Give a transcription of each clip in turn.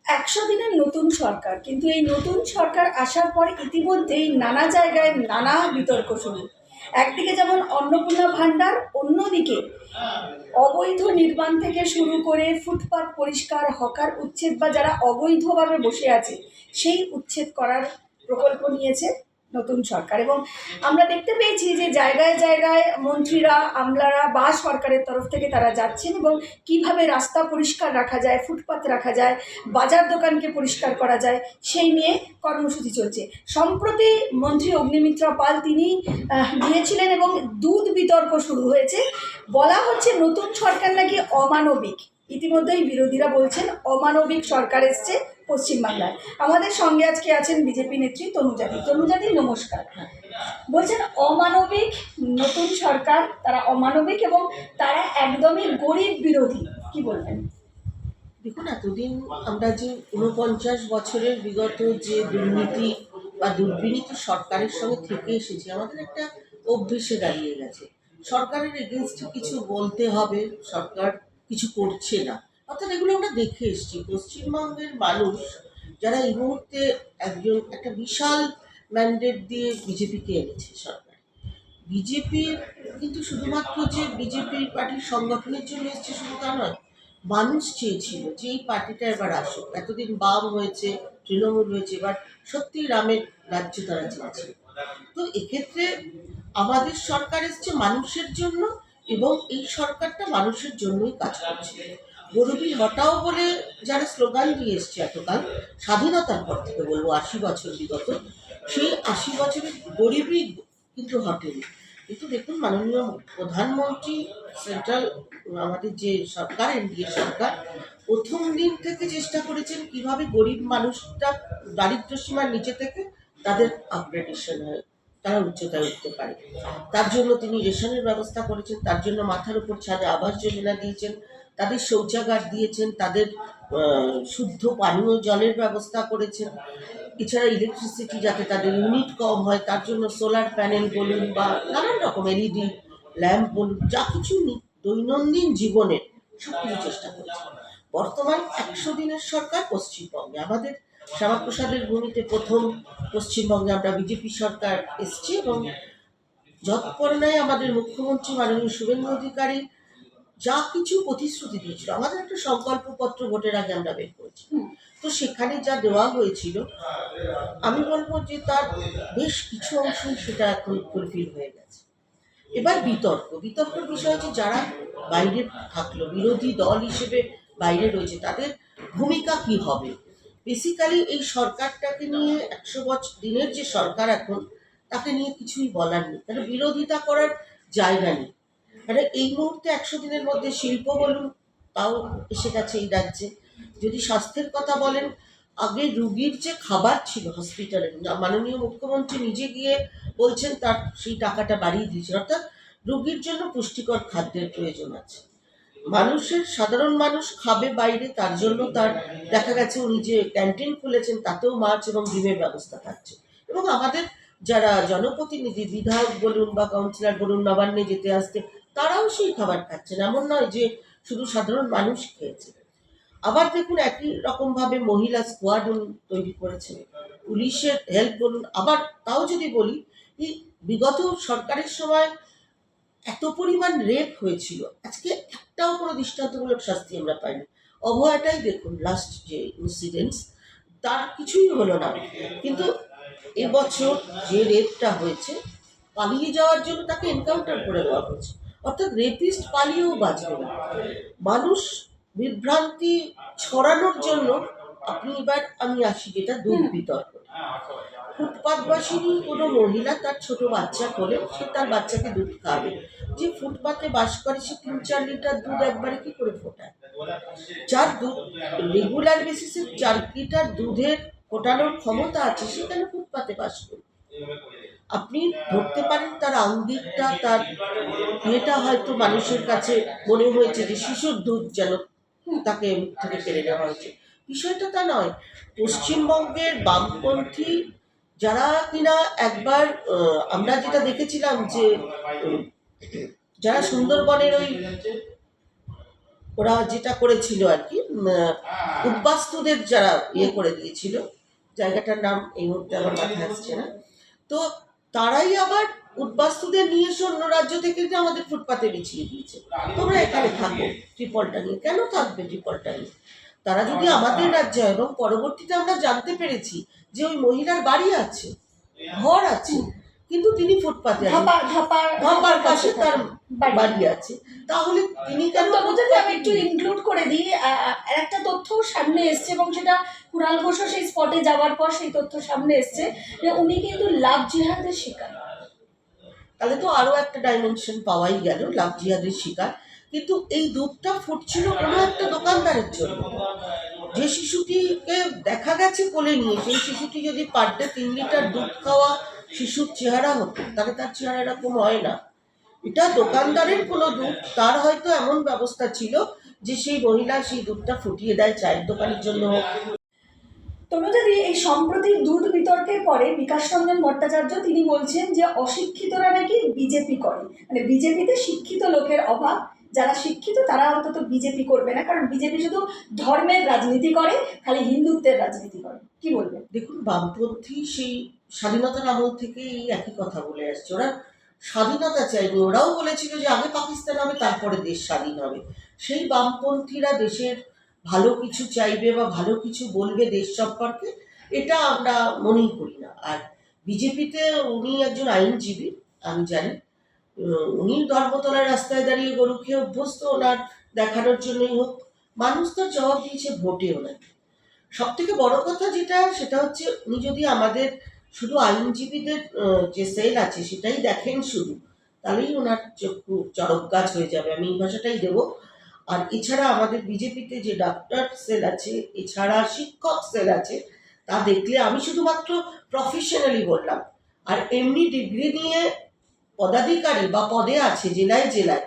১০০ দিনের নতুন সরকার, কিন্তু এই নতুন সরকার আসার পর ইতিমধ্যেই নানা জায়গায় নানা বিতর্ক শুরু। একদিকে যেমন অন্নপূর্ণা ভাণ্ডার, অন্যদিকে অবৈধ নির্মাণ থেকে শুরু করে ফুটপাত পরিষ্কার, হকার উচ্ছেদ বা যারা অবৈধভাবে বসে আছে সেই উচ্ছেদ করার প্রকল্প নিয়েছে নতুন সরকার। এবং আমরা দেখতে পেয়েছি যে জায়গায় জায়গায় মন্ত্রীরা, আমলারা বা সরকারের তরফ থেকে তারা যাচ্ছেন এবং কিভাবে রাস্তা পরিষ্কার রাখা যায়, ফুটপাত রাখা যায়, বাজার দোকানকে পরিষ্কার করা যায় সেই নিয়ে কর্মসূচি চলছে। সম্প্রতি মন্ত্রী অগ্নিমিত্রা পাল তিনি গিয়েছিলেন এবং দুধ বিতর্ক শুরু হয়েছে। বলা হচ্ছে নতুন সরকার নাকি অমানবিক। ইতিমধ্যেই বিরোধীরা বলছেন অমানবিক সরকার এসছে পশ্চিমবাংলায়। আমাদের সঙ্গে আজকে আছেন বিজেপি নেত্রী তনুজাদি। তনুজাদি, নমস্কার। বলছেন অমানবিক নতুন সরকার, তারা অমানবিক এবং তারা একদমই গরিব বিরোধী, কি বলবেন? দেখুন, এতদিন আমরা যে ৪৯ বছরের বিগত যে দুর্নীতি বা দুর্বিনীতি সরকারের সঙ্গে থেকে এসেছি, আমাদের একটা অভ্যেসে দাঁড়িয়ে গেছে। সরকারের এগেনস্টে কিছু বলতে হবে, সরকার কিছু করছে না, অর্থাৎ এগুলো আমরা দেখে এসেছি। পশ্চিমবঙ্গের মানুষ যারা এই মুহূর্তে একটা বিশাল ম্যান্ডেট দিয়ে বিজেপিকে এনেছে সরকার। বিজেপির কিন্তু শুধুমাত্র যে বিজেপি পার্টির সংগঠনের জন্য এসছে শুধু তা নয়, মানুষ চেয়েছিল যে এই পার্টিটা এবার আসুক। এতদিন বাম হয়েছে, তৃণমূল হয়েছে, এবার সত্যি রামের রাজ্য তারা চেয়েছিল। তো এক্ষেত্রে আমাদের সরকার এসছে মানুষের জন্য এবং এই সরকারটা মানুষের জন্যই কাজ করছে। গরিবি হটাও বলে যারা স্লোগান দিয়ে এসছে এতকাল, স্বাধীনতার পর থেকে বলবো ৮০ বছর বিগত, সেই ৮০ বছরের গরিবই কিন্তু হটেনি। কিন্তু দেখুন, মাননীয় প্রধানমন্ত্রী সেন্ট্রাল আমাদের যে সরকার, এনডিএ সরকার, প্রথম দিন থেকে চেষ্টা করেছেন কিভাবে গরিব মানুষটা দারিদ্র্য সীমার নিচে থেকে তাদের আপগ্রেডেশন হয়, তারা উচ্চতায় উঠতে পারে। তার জন্য তিনি রেশনের ব্যবস্থা করেছেন, তার জন্য মাথার উপর ছাদে আবাস যোজনা দিয়েছেন, তাদের শৌচাগার দিয়েছেন, তাদের শুদ্ধ পানীয় জলের ব্যবস্থা করেছেন। এছাড়া ইলেকট্রিসিটি যাতে তাদের ইউনিট কম হয় তার জন্য সোলার প্যানেল বলুন বা নানান রকম এলইডি ল্যাম্প বলুন, যা কিছু দৈনন্দিন জীবনের সব কিছু চেষ্টা করেছে। বর্তমান ১০০ দিনের সরকার পশ্চিমবঙ্গে, আমাদের শ্যামাপ্রসাদের ভূমিতে প্রথম পশ্চিমবঙ্গে আমরা বিজেপি সরকার এসছি এবং যৎপরনায় আমাদের মুখ্যমন্ত্রী মাননীয় শুভেন্দু অধিকারী যা কিছু প্রতিশ্রুতি দিয়েছিল, আমাদের একটা সংকল্পপত্র ভোটের আগে আমরা বের করেছি। তো সেখানে যা দেওয়া হয়েছিল, আমি বলবো যে তার বেশ কিছু অংশই সেটা এখন ফুলফিল হয়ে গেছে। এবার বিতর্কের বিষয় হচ্ছে যারা বাইরে থাকলো, বিরোধী দল হিসেবে বাইরে রয়েছে, তাদের ভূমিকা কি হবে। বেসিক্যালি এই সরকারটাকে নিয়ে ১০০ দিনের যে সরকার এখন, তাকে নিয়ে কিছুই বলার নেই, কারণ বিরোধিতা করার জায়গা নেই। মানে এই মুহূর্তে ১০০ দিনের মধ্যে শিল্প বলুন তাও এসে গেছে এই রাজ্যে। যদি স্বাস্থ্যের কথা বলেন, আগে রুগীর যে খাবার ছিল হসপিটালে, মাননীয় মুখ্যমন্ত্রী নিজে গিয়ে বলছেন তার সেই টাকাটা বাড়িয়ে দিয়েছেন, অর্থাৎ রুগীর জন্য পুষ্টিকর খাদ্যের প্রয়োজন আছে। সাধারণ মানুষ খাবে বাইরে, তার জন্য তার দেখা গেছে উনি যে ক্যান্টিন খুলেছেন তাতেও মাছ এবং ডিমের ব্যবস্থা থাকছে। এবং আমাদের যারা জনপ্রতিনিধি, বিধায়ক বলুন বা কাউন্সিলর বলুন, নবান্নে যেতে আসতে, তারাও সেই খাবার খাচ্ছেন। এমন নয় যে শুধু সাধারণ মানুষ খেয়েছে। আবার দেখুন, একই রকমভাবে মহিলা স্কোয়াড তৈরি করেছে, পুলিশের হেল্প বলুন। আবার তাও যদি বলি, এই বিগত সরকারের সময় এত পরিমাণ রেপ হয়েছিল, আজকে একটাও কোনো দৃষ্টান্তমূলক শাস্তি আমরা পাইনি। অভয়াটাই দেখুন, লাস্ট যে ইনসিডেন্টস, তার কিছুই হলো না। কিন্তু এবছর যে রেপটা হয়েছে, পালিয়ে যাওয়ার জন্য তাকে এনকাউন্টার করে দেওয়া হয়েছে, অর্থাৎ রেপিস্ট পালিয়েও বাঁচবে না। মানুষ বিভ্রান্তি ছড়ানোর জন্য আমি আসি যেটা দুধ বিতর্ক। ফুটপাতবাসিনী কোনো মহিলা তার ছোট বাচ্চা কোলে, সে তার বাচ্চাকে দুধ খাবে। যে ফুটপাতে বাস করে সে ৩-৪ লিটার দুধ একবারে কি করে ফোটায়? যার দুধ রেগুলার বেসিসে ৪ লিটার দুধের ফোটানোর ক্ষমতা আছে, সেখানে ফুটপাতে বাস করে। আপনি ধরতে পারেন তার আঙ্গিকটা, তার এটা হয়তো মানুষের কাছে মনে হয়েছে যে শিশুর দুধ যেন তাকে মুখ থেকে কেড়ে নেওয়া হয়েছে। বিষয়টা তা নয়। পশ্চিমবঙ্গের বামপন্থী যারা কিনা একবার আমরা যেটা দেখেছিলাম যে যারা সুন্দরবনের ওই ওরা যেটা করেছিল আর কি, উদ্বাস্তুদের যারা করে দিয়েছিল, জায়গাটার নাম এই মুহূর্তে আমার মাথায় আসছে না, তো তারাই আবার উদ্বাস্তুদের নিয়ে এসে অন্য রাজ্য থেকে যে আমাদের ফুটপাতে বিছিয়ে দিয়েছে, তোমরা এখানে থাকো ট্রিপলটা নিয়ে। কেন থাকবে ট্রিপলটা নিয়ে? তারা যদি আমাদের রাজ্যে হয়, এবং পরবর্তীতে আমরা জানতে পেরেছি যে ওই মহিলার বাড়ি আছে, ঘর আছে, কিন্তু তিনি ফুটপাতে আছেন, ধাপার পাশে তার বাড়ি আছে, তাহলে তিনি কেন? তনুজাদি, আমি একটু ইনক্লুড করে দিই, একটা তথ্য সামনে এসছে এবং সেটা কুণাল ঘোষও সেই স্পটে যাওয়ার পর সেই তথ্য সামনে এসছে যে উনি কিন্তু লাভ জিহাদের শিকার। তাহলে তো আরো একটা ডাইমেনশন পাওয়াই গেল, লাভ জিহাদের শিকার। কিন্তু এই দুধটা ফুটছিল কোনো একটা দোকানদারের জন্য। যে শিশুটিকে দেখা গেছে কোলে নিয়ে, সেই শিশুটি যদি পার ডে 3 লিটার দুধ খাওয়া শিশুর চেহারা হতো, তাহলে তার চেহারা এরকম হয় না। এটা দোকানদারের কোনো দুধ, তার হয়তো এমন ব্যবস্থা ছিল যে সেই মহিলা সেই দুধটা ফুটিয়ে দেয় চায়ের দোকানের জন্য। তনুজাদি, এই সম্প্রতি দুধ বিতর্কের পরে বিকাশ রঞ্জন ভট্টাচার্য তিনি বলছেন যে অশিক্ষিতরা নাকি বিজেপি করে, মানে বিজেপিতে শিক্ষিত লোকের অভাব, যারা শিক্ষিত তারা অন্তত বিজেপি করবে না, কারণ বিজেপি শুধু ধর্মের রাজনীতি করে, খালি হিন্দুত্বের রাজনীতি করে। কি বলবেন? দেখুন, বামপন্থী সেই স্বাধীনতার আমল থেকে এই একই কথা বলে আসছে। ওরা স্বাধীনতা চাইনি, ওরাও বলেছিল যে আগে পাকিস্তান হবে তারপরে দেশ স্বাধীন হবে। সেই বামপন্থীরা দেশের ভালো কিছু চাইবে বা ভালো কিছু বলবে দেশ সম্পর্কে, এটা আমরা মনেই করি না। আর বিজেপিতে উনি একজন আইনজীবী, আমি জানি। উনি ধর্মতলার রাস্তায় দাঁড়িয়ে গরু খেয়ে অভ্যস্ত, ওনার দেখানোর জন্যই হোক। মানুষ তো জবাব দিয়েছে ভোটে ওনাকে। সব থেকে বড় কথা যেটা, সেটা হচ্ছে উনি যদি আমাদের শুধু আইনজীবীদের যে সেল আছে সেটাই দেখেন শুধু, তাহলেই ওনার চক্ষু চরক গাছ হয়ে যাবে, আমি এই ভাষাটাই দেবো। আর এছাড়া আমাদের বিজেপিতে যে ডাক্তার সেল আছে, এছাড়া শিক্ষক সেল আছে, তা দেখলে আমি শুধুমাত্র প্রফেশনালি বললাম। আর এমনি ডিগ্রি নিয়ে পদাধিকারী বা পদে আছে জেলায় জেলায়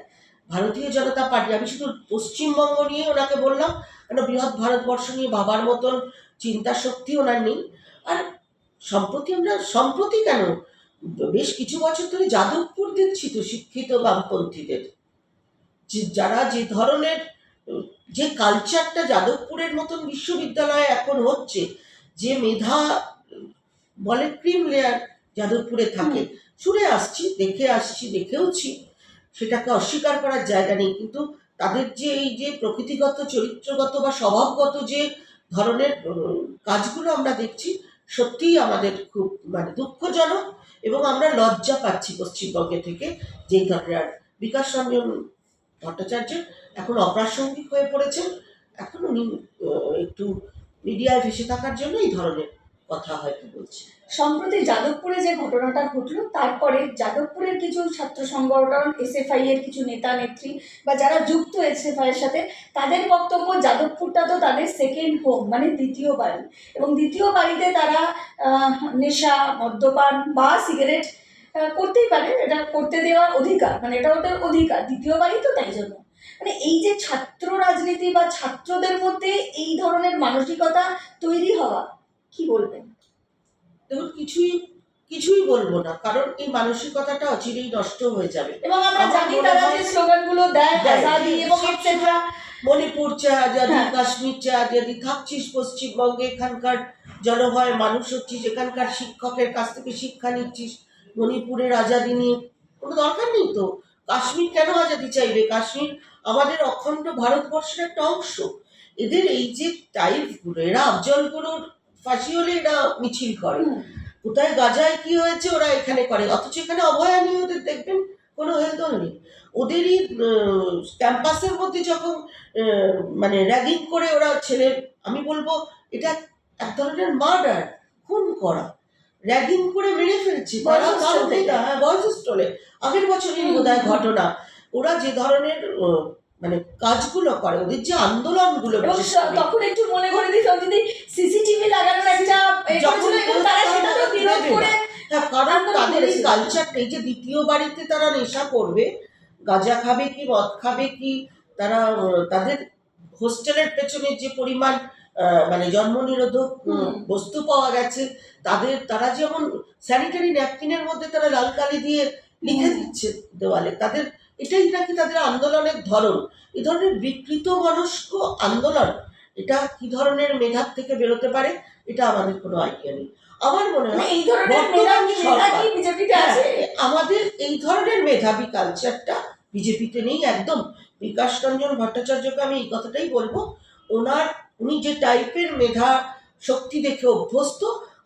ভারতীয় জনতা পার্টি, আমি শুধু পশ্চিমবঙ্গ নিয়ে ওনাকে বললাম, কেন বৃহৎ ভারতবর্ষ নিয়ে ভাবার মতন চিন্তা শক্তি ওনার নেই। আর সম্প্রতি কেন, বেশ কিছু বছর ধরে যাদবপুর দেখছি তো শিক্ষিত বামপন্থীদের, যারা যে ধরনের যে কালচারটা যাদবপুরের মতন বিশ্ববিদ্যালয়ে এখন হচ্ছে, যে মেধা বলে ক্রিম লেয়ার যাদবপুরে থাকে, শুনে আসছি, দেখেওছি, সেটাকে অস্বীকার করার জায়গা নেই। কিন্তু তাদের যে এই যে প্রকৃতিগত, চরিত্রগত বা স্বভাবগত যে ধরনের কাজগুলো আমরা দেখছি, সত্যিই আমাদের খুব দুঃখজনক, এবং আমরা লজ্জা পাচ্ছি পশ্চিমবঙ্গে থেকে যেই ধরনের। আর বিকাশ রঞ্জন ভট্টাচার্য এখন অপ্রাসঙ্গিক হয়ে পড়েছেন, এখন উনি একটু মিডিয়ায় ভেসে থাকার জন্য এই ধরনের কথা হয়তো বলছে। সম্প্রতি যাদবপুরে যে ঘটনাটা ঘটলো, তারপরে যাদবপুরের কিছু ছাত্র সংগঠন, এসএফআই এর কিছু নেতা নেত্রী বা যারা যুক্ত এসএফআই এর সাথে, তাদের বক্তব্য যাদবপুরটা তো তাদের সেকেন্ড হোম, মানে দ্বিতীয় বাড়ি, এবং দ্বিতীয় বাড়িতে তারা নেশা, মদ্যপান বা সিগারেট করতেই পারে, এটা করতে দেওয়ার অধিকার, মানে এটা ওদের অধিকার, দ্বিতীয় বাড়ি তো, তাই জন্য। মানে এই যে ছাত্র রাজনীতি বা ছাত্রদের মধ্যে এই ধরনের মানসিকতা তৈরি হওয়া, কি বলবেন? দেখুন, কিছুই বলবো না, কারণ এই মানসিকতাটা অচিরেই নষ্ট হয়ে যাবে। এবং আমরা জানি তারা যে স্লোগানগুলো দেয়, আজাদি এবং এটসেট্রা, মণিপুর চা আজাদি, কাশ্মীর চা আজাদি, থাকছিস পশ্চিমবঙ্গে, এখানকার জনভয় মানুষ হচ্ছিস, এখানকার শিক্ষকের কাছ থেকে শিক্ষা নিচ্ছিস, মণিপুরের আজাদি নিয়ে কোনো দরকার নেই তো। কাশ্মীর কেন আজাদি চাইবে? কাশ্মীর আমাদের অখণ্ড ভারতবর্ষের একটা অংশ। এদের এই যে টাইপগুলো, এরা আফজল গুরুর ফাঁসি হলে এরা মিছিল করে, কোথায় গাজায় কি হয়েছে ওরা এখানে করে, অথচ এখানে অভয়া নিয়ে ওদের দেখবেন কোনো হেলদোল নেই। ওদেরই ক্যাম্পাসের মধ্যে যখন র্যাগিং করে ওরা ছেলে, আমি বলবো এটা এক ধরনের মার্ডার, খুন করা, র্যাগিং করে মেরে ফেলছে তারা। বয়েজ হোস্টেলে আগের বছরই বোধহয় ঘটনা। ওরা যে ধরনের কাজগুলো করে, ওদের যে আন্দোলনগুলো, তখন একটু মনে করে দিই যদি সিসিটিভি লাগানোর একটা কারণ তাদের এই কালচারটা, এই যে দ্বিতীয় বাড়িতে তারা নেশা করবে, গাঁজা খাবে কি মদ খাবে কি, তারা তাদের হোস্টেলের পেছনে যে পরিমাণ জন্ম নিরোধক বস্তু পাওয়া গেছে, তারা যেমন স্যানিটারি ন্যাপকিনের মধ্যে তারা লাল কালি দিয়ে লিখে দিচ্ছে দেওয়ালে, তাদের এটাই নাকি তাদের আন্দোলনের ধরন। এ ধরনের বিকৃত মনস্ক আন্দোলন, এটা কি ধরনের মেধার থেকে বেরোতে পারে, এটা আমাদের কোনো আইডিয়া নেই। আমার মনে মানে হয় এই ধরনের বর্তমান মেধা সরকার, কি বিজেপিতে হ্যাঁ, আছে? আমাদের এই ধরনের মেধাবী কালচারটা বিজেপিতে নেই একদম। বিকাশ রঞ্জন ভট্টাচার্যকে আমি এই কথাটাই বলবো, উনি যে টাইপের মেধা শক্তি দেখে অভ্যস্ত,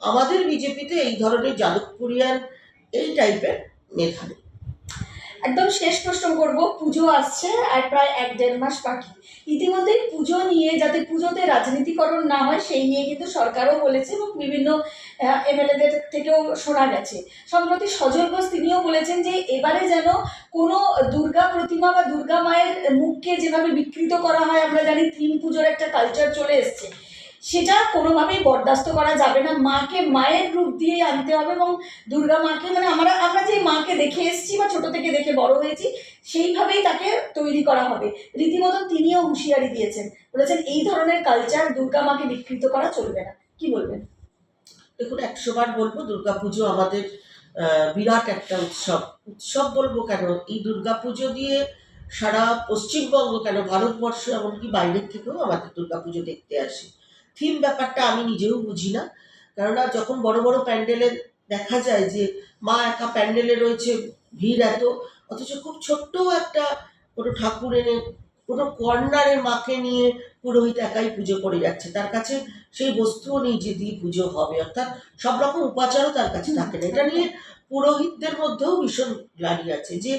আমাদের বিজেপিতে এই ধরনের যাদবপুরিয়ান এই টাইপের মেধা নেই। একদম শেষ প্রশ্ন করব, পুজো আসছে আর প্রায় 1-1.5 মাস বাকি। ইতিমধ্যেই পুজো নিয়ে যাতে পুজোতে রাজনীতিকরণ না হয় সেই নিয়ে কিন্তু সরকারও বলেছে এবং বিভিন্ন এমএলএদের থেকেও শোনা গেছে। সম্প্রতি সজল ঘোষ তিনিও বলেছেন যে এবারে যেন কোনো দুর্গা প্রতিমা বা দুর্গা মায়ের মুখকে যেভাবে বিকৃত করা হয়, আমরা জানি থিম পুজোর একটা কালচার চলে এসছে, সেটা কোনোভাবেই বরদাস্ত করা যাবে না। মাকে মায়ের রূপ দিয়ে আনতে হবে এবং দুর্গা মাকে মানে আমরা আমরা যে মাকে দেখে এসেছি বা ছোট থেকে দেখে বড় হয়েছি সেইভাবেই তাকে তৈরি করা হবে। রীতিমতন তিনিও হুঁশিয়ারি দিয়েছেন, বলেছেন এই ধরনের কালচার দুর্গা মাকে বিকৃত করা চলবে না। কি বলবেন? দেখুন, 100 বার বলবো, দুর্গাপুজো আমাদের বিরাট একটা উৎসব। উৎসব বলবো কেন, এই দুর্গাপুজো দিয়ে সারা পশ্চিমবঙ্গ কেন ভারতবর্ষ এমনকি বাইরের থেকেও আমাদের দুর্গাপুজো দেখতে আসে। থিম ব্যাপারটা আমি নিজেও বুঝি না, কেননা যখন বড় বড় প্যান্ডেলে দেখা যায় যে মা একা প্যান্ডেলে রয়েছে, ভিড় এত, অথচ খুব ছোট্ট একটা কোনো ঠাকুর এনে কোনো কর্নারে মাকে নিয়ে পুরোহিত একাই পুজো করে যাচ্ছে, তার কাছে সেই বস্তুও নেই যে দিয়ে পুজো হবে, অর্থাৎ সব রকম উপাচারও তার কাছে থাকে না। এটা নিয়ে পুরোহিতদের মধ্যেও ভীষণ গ্লানি আছে যে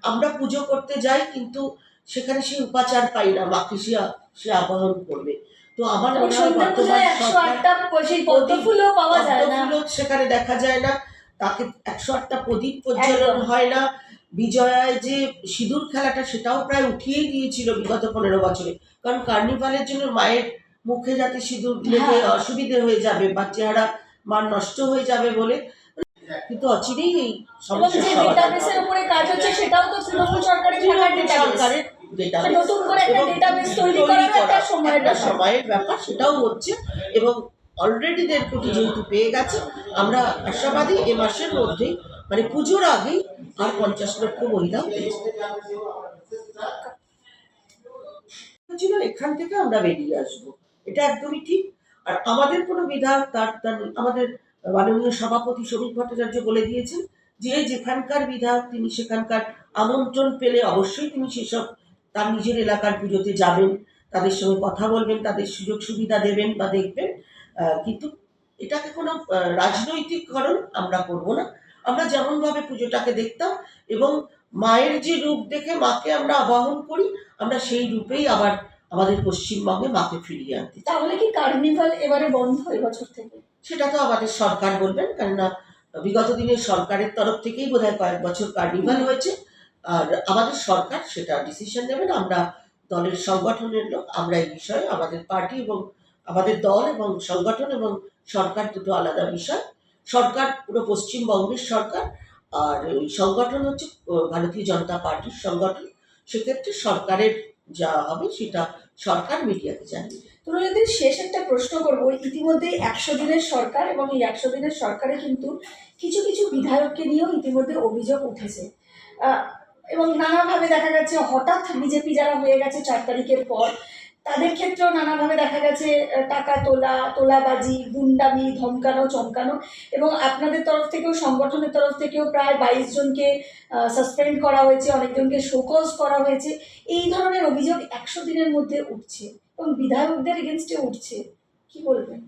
আমরা পুজো করতে যাই কিন্তু সেখানে সেই উপাচার পাই না, মাকে সে আবাহন করবে। তো আমার মনে হয় সন্ধ্যা পুজোয় 108টা সেই পদ্মফুলও পাওয়া যায় না, পদ্মফুলও সেখানে দেখা যায় না, তাকে 108টা প্রদীপ প্রজ্বলন একদম। হয় না। বিজয়ায় যে সিঁদুর খেলাটা সেটাও প্রায় উঠিয়েই দিয়েছিল বিগত 15 বছরে, কারণ কার্নিভালের জন্য মায়ের মুখে যাতে সিঁদুর লেগে হ্যাঁ। অসুবিধে হয়ে যাবে বা চেহারা মান নষ্ট হয়ে যাবে বলে, কিন্তু অচিরেই এই এবং যে সমস্যার সমাধান ডেটাবেসের হবে। উপরে কাজ হচ্ছে সেটাও তো তৃণমূল সরকারের থাকার ডেটাবেস। সরকারের database নতুন করে একটা এবং ডেটাবেস তৈরি তৈরি করার করা একটা সময়ের একটা ব্যাপার। সময়ের ব্যাপার, সেটাও হচ্ছে। এবং অলরেডি 1.5 কোটি যেহেতু পেয়ে গেছে, আমরা আশাবাদী এ মাসের মধ্যেই, মানে পুজোর আগেই আর 50 লক্ষ মহিলা ছিল, এখান থেকে আমরা বেরিয়ে আসবো, এটা একদমই ঠিক। আর আমাদের কোনো বিধায়ক আমাদের মাননীয় সভাপতি শ্রমিক ভট্টাচার্য বলে দিয়েছেন যে যেখানকার বিধায়ক তিনি সেখানকার আমন্ত্রণ পেলে অবশ্যই তিনি সেসব তার নিজের এলাকার পুজোতে যাবেন, তাদের সঙ্গে কথা বলবেন, তাদের সুযোগ সুবিধা দেবেন বা দেখবেন। কিন্তু এটাকে কোনো রাজনৈতিককরণ আমরা করব না। আমরা যেমনভাবে পুজোটাকে দেখতাম এবং মায়ের যে রূপ দেখে মাকে আমরা আবাহন করি, আমরা সেই রূপেই আবার আমাদের পশ্চিমবঙ্গে মাকে ফিরিয়ে আনতে চাই। তাহলে কি কার্নিভাল এবারে বন্ধ এবছর থেকে? সেটা তো আমাদের সরকার বলবেন, কেননা বিগত দিনের সরকারের তরফ থেকেই বোধহয় কয়েক বছর কার্নিভাল হয়েছে, আর আমাদের সরকার সেটা ডিসিশন নেবেন। আমরা দলের সংগঠনের লোক, আমরা এই বিষয়ে আমাদের পার্টি এবং আমাদের দল এবং সংগঠন এবং সরকার দুটো আলাদা বিষয়। সরকার পুরো পশ্চিমবঙ্গের সরকার, আর ওই সংগঠন হচ্ছে ভারতীয় জনতা পার্টির সংগঠন। সেক্ষেত্রে সরকারের যা হবে সেটা সরকার মিডিয়াকে জানিয়ে। তরুণীদের শেষ একটা প্রশ্ন করব, ইতিমধ্যে 100 দিনের সরকার এবং এই 100 দিনের সরকারে কিন্তু কিছু কিছু বিধায়ককে নিয়েও ইতিমধ্যে অভিযোগ উঠেছে এবং নানাভাবে দেখা গেছে হঠাৎ বিজেপি যারা হয়ে গেছে 4 তারিখের পর তাদের ক্ষেত্রেও নানাভাবে দেখা গেছে টাকা তোলাবাজি, গুন্ডামি, ধমকানো, চমকানো, এবং আপনাদের তরফ থেকেও সংগঠনের তরফ থেকেও প্রায় 22 জনকে সাসপেন্ড করা হয়েছে, অনেকজনকে শোকজ করা হয়েছে। এই ধরনের অভিযোগ 100 দিনের মধ্যে উঠছে এবং বিধায়কদের এগেনস্টে উঠছে, কি বলবেন?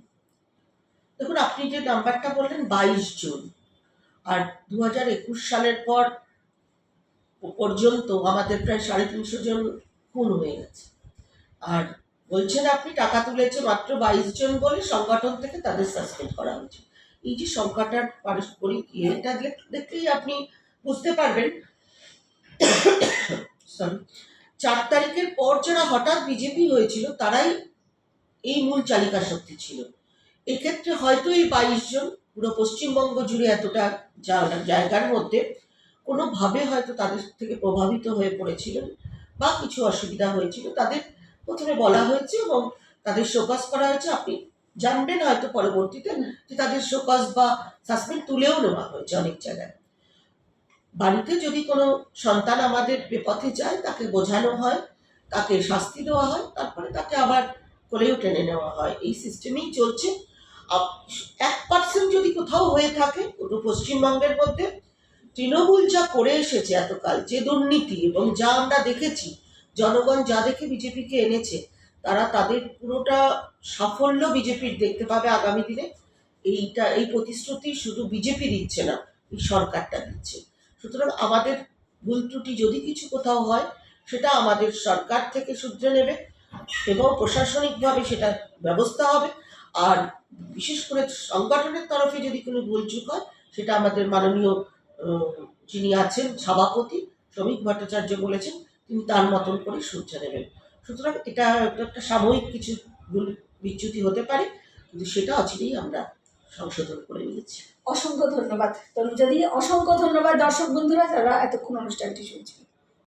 দেখুন, আপনি যে নাম্বারটা বললেন 22 জন, আর 2021 সালের পর পর্যন্ত আমাদের প্রায় 350 জন খুন হয়ে গেছে, আর বলছেন আপনি টাকা তুলেছে মাত্র 22 জন বলে সংগঠন থেকে তাদের সাসপেন্ড করা হয়েছে। এই যে সংখ্যাটার পারস্পরিক এটা দেখলেই আপনি বুঝতে পারবেন। সরি, 4 তারিখের পর যারা হঠাৎ বিজেপি হয়েছিল তারাই এই মূল চালিকা শক্তি ছিল। এক্ষেত্রে হয়তো এই 22 জন পুরো পশ্চিমবঙ্গ জুড়ে এতটা জায়গার মধ্যে কোনোভাবে হয়তো তাদের থেকে প্রভাবিত হয়ে পড়েছিলেন বা কিছু অসুবিধা হয়েছিল, তাদের প্রথমে বলা হয়েছে এবং তাদের শোকজ করা হয়েছে। আপনি জানবেন হয়তো পরবর্তীতে যে তাদের শোকজ বা সাসপেন্ড তুলেও নেওয়া হয়েছে অনেক জায়গায়। বাড়িতে যদি কোনো সন্তান আমাদের বিপথে যায় তাকে বোঝানো হয়, তাকে শাস্তি দেওয়া হয়, তারপরে তাকে আবার কোলেও টেনে নেওয়া হয়। এই সিস্টেমেই চলছে। 1% যদি কোথাও হয়ে থাকে কোনো পশ্চিমবঙ্গের মধ্যে, তৃণমূল যা করে এসেছে এতকাল, যে দুর্নীতি এবং যা আমরা দেখেছি, জনগণ যা দেখে বিজেপিকে এনেছে, তারা তাদের পুরোটা সাফল্য বিজেপির দেখতে পাবে আগামী দিনে। এই প্রতিশ্রুতি শুধু বিজেপি দিচ্ছে না, এই সরকারটা দিচ্ছে। সুতরাং আমাদের ভুল ত্রুটি যদি কিছু কোথাও হয়, সেটা আমাদের সরকার থেকে শুধরে নেবে এবং প্রশাসনিকভাবে সেটা ব্যবস্থা হবে। আর বিশেষ করে সংগঠনের তরফে যদি কোনো ভুলচুক হয়, সেটা আমাদের মাননীয় যিনি আছেন সভাপতি শ্রমিক ভট্টাচার্য বলেছেন, তিনি তার মতন করে শুধরে নেবেন। সুতরাং এটা একটা সাময়িক কিছু ভুল বিচ্যুতি হতে পারে, কিন্তু সেটা অচিরেই আমরা সংশোধন করে নিয়েছি। অসংখ্য ধন্যবাদ তনুজাদি, অসংখ্য ধন্যবাদ দর্শক বন্ধুরা যারা এতক্ষণ অনুষ্ঠানটি শুনছেন।